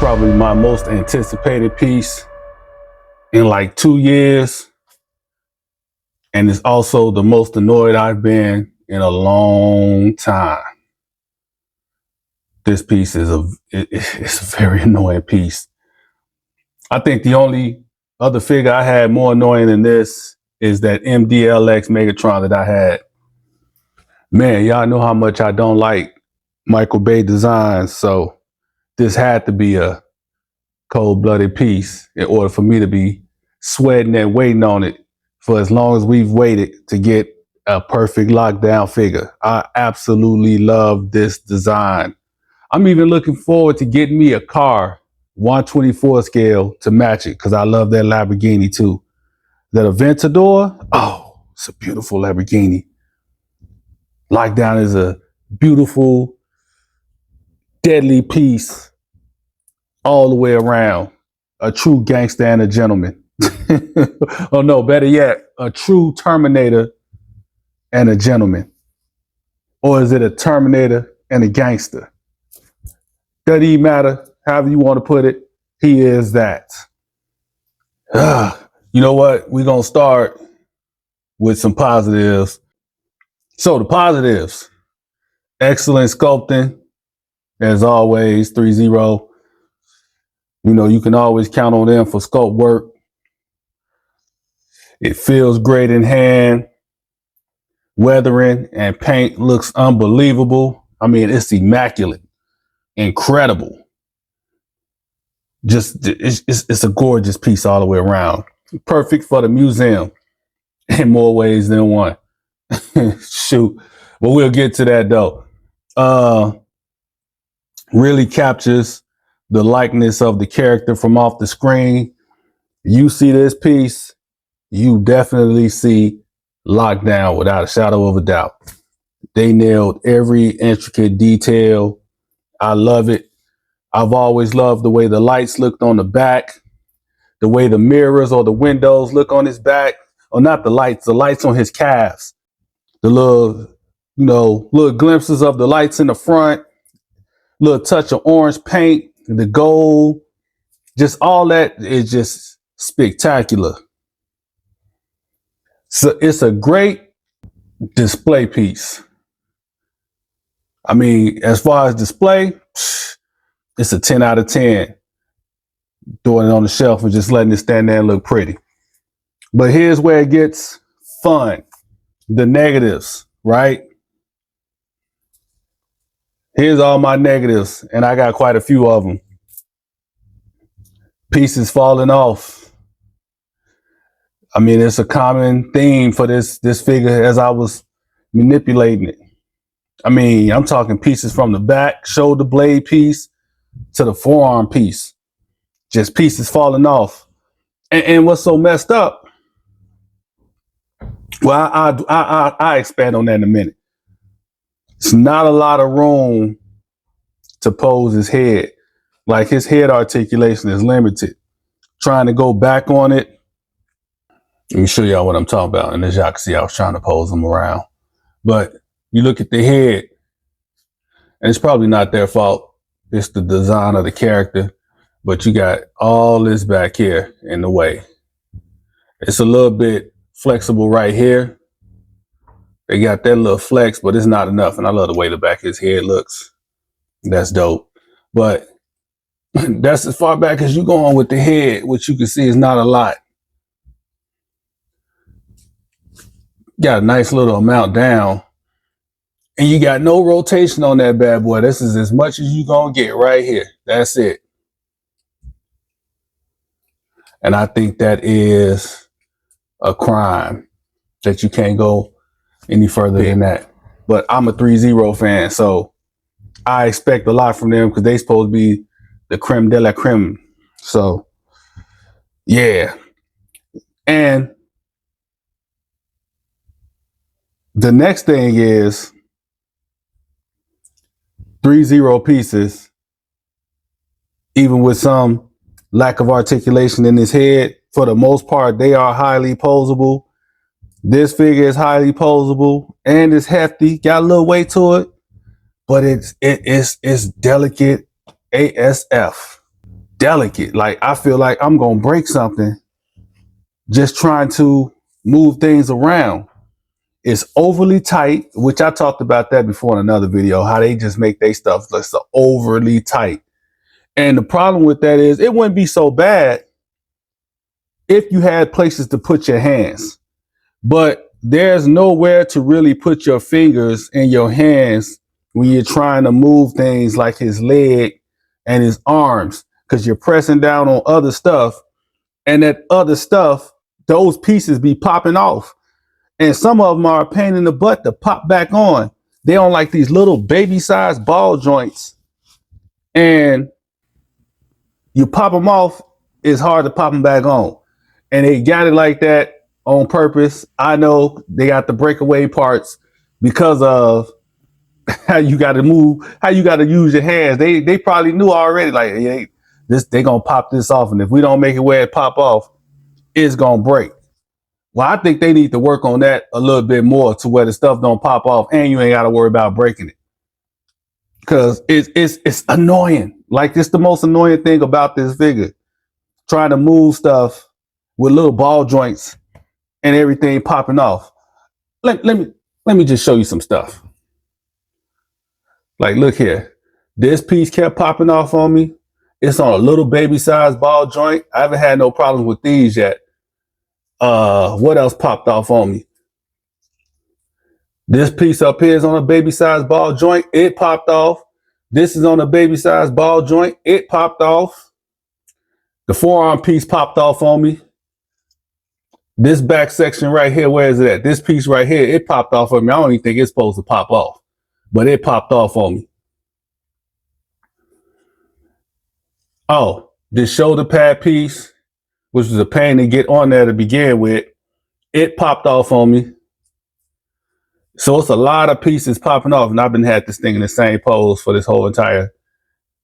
probably my most anticipated piece in like 2 years. And it's also the most annoyed I've been in a long time. This piece is it's a very annoying piece. I think the only other figure I had more annoying than this is that MDLX Megatron that I had. Man, y'all know how much I don't like Michael Bay designs, so this had to be a cold-blooded piece in order for me to be sweating and waiting on it for as long as we've waited to get a perfect lockdown figure. I absolutely love this design. I'm even looking forward to getting me a car, 1/24 scale, to match it, because I love that Lamborghini too. That Aventador, oh, it's a beautiful Lamborghini. Lockdown is a beautiful, deadly piece all the way around. A true gangster and a gentleman. Oh no, better yet, a true Terminator and a gentleman. Or is it a Terminator and a gangster? Doesn't even matter, however you want to put it, he is that. You know what? We're going to start with some positives. So the positives: excellent sculpting, as always. Threezero, you know, you can always count on them for sculpt work. It feels great in hand. Weathering and paint looks unbelievable. I mean, it's immaculate, incredible. Just it's a gorgeous piece all the way around. Perfect for the museum in more ways than one. Shoot, but we'll get to that though. Really captures the likeness of the character from off the screen. You see this piece, you definitely see Lockdown without a shadow of a doubt. They nailed every intricate detail. I love it. I've always loved the way the lights looked on the back, the way the mirrors or the windows look on his back, or not the lights on his calves. The little, little glimpses of the lights in the front, little touch of orange paint, the gold, just all that is just spectacular. So it's a great display piece. I mean, as far as display, it's a 10 out of 10. Throwing it on the shelf and just letting it stand there and look pretty. But here's where it gets fun. The negatives, right? Here's all my negatives, and I got quite a few of them. Pieces falling off. I mean, it's a common theme for this figure as I was manipulating it. I mean, I'm talking pieces from the back, shoulder blade piece, to the forearm piece. Just pieces falling off. And what's so messed up? Well, I expand on that in a minute. It's not a lot of room to pose his head. Like, his head articulation is limited. Trying to go back on it. Let me show y'all what I'm talking about. And as y'all can see, I was trying to pose them around. But you look at the head, and it's probably not their fault. It's the design of the character. But you got all this back here in the way. It's a little bit flexible right here. They got that little flex, but it's not enough. And I love the way the back of his head looks. That's dope. But that's as far back as you go on with the head, which you can see is not a lot. Got a nice little amount down. And you got no rotation on that bad boy. This is as much as you gonna get right here. That's it. And I think that is a crime that you can't go any further than that. But I'm a Threezero fan, so I expect a lot from them because they supposed to be the creme de la creme. So, yeah. And the next thing is Threezero pieces, even with some lack of articulation in his head, for the most part, they are highly posable. This figure is highly posable and it's hefty, got a little weight to it, but it's delicate ASF. delicate. Like I feel like I'm gonna break something just trying to move things around. It's overly tight, which I talked about that before in another video, how they just make their stuff like so overly tight. And the problem with that is it wouldn't be so bad if you had places to put your hands, but there's nowhere to really put your fingers and your hands when you're trying to move things like his leg and his arms, because you're pressing down on other stuff, and that other stuff, those pieces be popping off. And some of them are a pain in the butt to pop back on. They on like these little baby-sized ball joints, and you pop them off, it's hard to pop them back on. And they got it like that on purpose. I know they got the breakaway parts because of how you got to move, how you got to use your hands. They probably knew already, like, hey, they gonna pop this off, and if we don't make it where it pop off, it's gonna break. Well, I think they need to work on that a little bit more to where the stuff don't pop off and you ain't got to worry about breaking it. Because it's annoying. Like, it's the most annoying thing about this figure. Trying to move stuff with little ball joints and everything popping off. Let me just show you some stuff. Like, look here. This piece kept popping off on me. It's on a little baby-sized ball joint. I haven't had no problems with these yet. What else popped off on me? This piece up here is on a baby-sized ball joint. It popped off. This is on a baby-sized ball joint. It popped off. The forearm piece popped off on me. This back section right here, where is it at? This piece right here, it popped off on me. I don't even think it's supposed to pop off, but it popped off on me. Oh, this shoulder pad piece, which was a pain to get on there to begin with, it popped off on me. So it's a lot of pieces popping off, and I've been had this thing in the same pose for this whole entire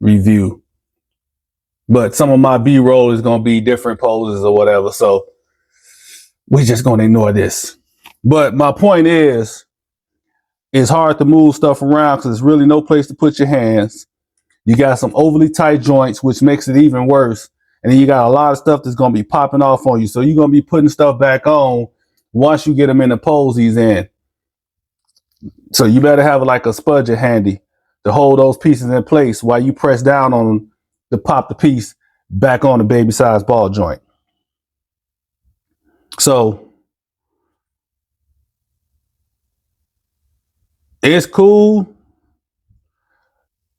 review. But some of my B-roll is going to be different poses or whatever, so we're just going to ignore this. But my point is, it's hard to move stuff around because there's really no place to put your hands. You got some overly tight joints, which makes it even worse. And then you got a lot of stuff that's going to be popping off on you. So you're going to be putting stuff back on once you get them in the pose he's in. So you better have like a spudger handy to hold those pieces in place while you press down on them to pop the piece back on the baby-sized ball joint. So it's cool,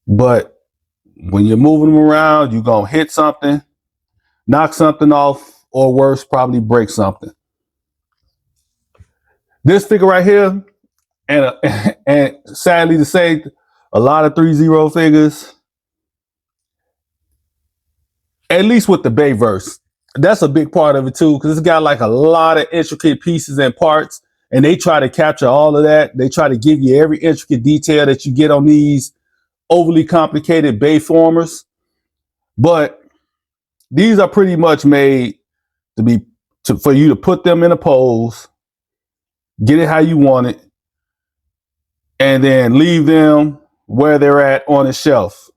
but when you're moving them around, you're going to hit something, knock something off, or worse, probably break something. This figure right here, and sadly to say, a lot of Threezero figures, at least with the Bayverse, that's a big part of it too, because it's got like a lot of intricate pieces and parts, and they try to capture all of that. They try to give you every intricate detail that you get on these overly complicated Bayformers. But these are pretty much made for you to put them in a pose, get it how you want it, and then leave them where they're at on the shelf.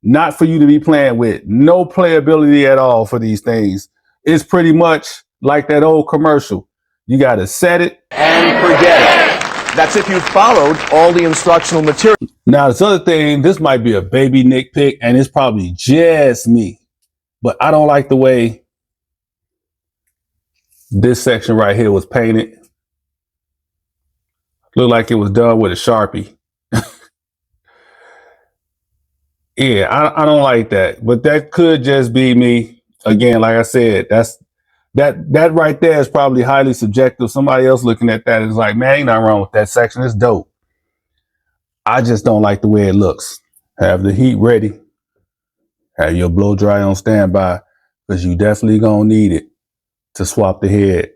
Not for you to be playing with. No playability at all for these things. It's pretty much like that old commercial. You got to set it and forget it. That's if you followed all the instructional material. Now, this other thing, this might be a baby nitpick, and it's probably just me, but I don't like the way this section right here was painted. Looked like it was done with a Sharpie. Yeah, I don't like that, but that could just be me. Again, like I said, that right there is probably highly subjective. Somebody else looking at that is like, man, ain't nothing wrong with that section. It's dope. I just don't like the way it looks. Have the heat ready. Have your blow dry on standby, because you definitely gonna need it to swap the head.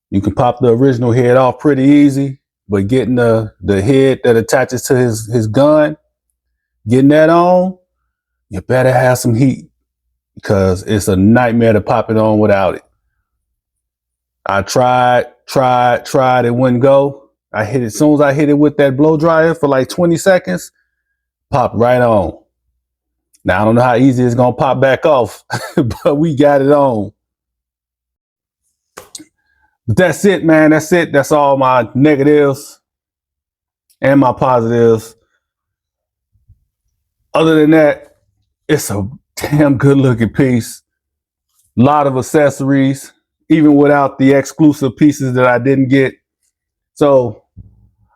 You can pop the original head off pretty easy, but getting the head that attaches to his gun, getting that on, you better have some heat, because it's a nightmare to pop it on without it. I tried, it wouldn't go. I hit it, as soon as I hit it with that blow dryer for like 20 seconds, popped right on. Now, I don't know how easy it's going to pop back off, but we got it on. But that's it, man. That's it. That's all my negatives and my positives. Other than that, it's a damn good looking piece. A lot of accessories, even without the exclusive pieces that I didn't get. So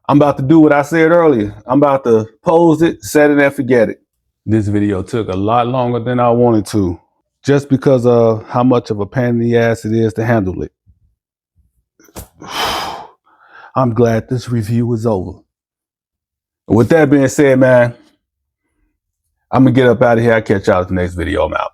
I'm about to do what I said earlier. I'm about to pose it, set it, and forget it. This video took a lot longer than I wanted to, just because of how much of a pain in the ass it is to handle it. I'm glad this review is over. With that being said, man, I'm gonna get up out of here. I'll catch y'all at the next video. I'm out.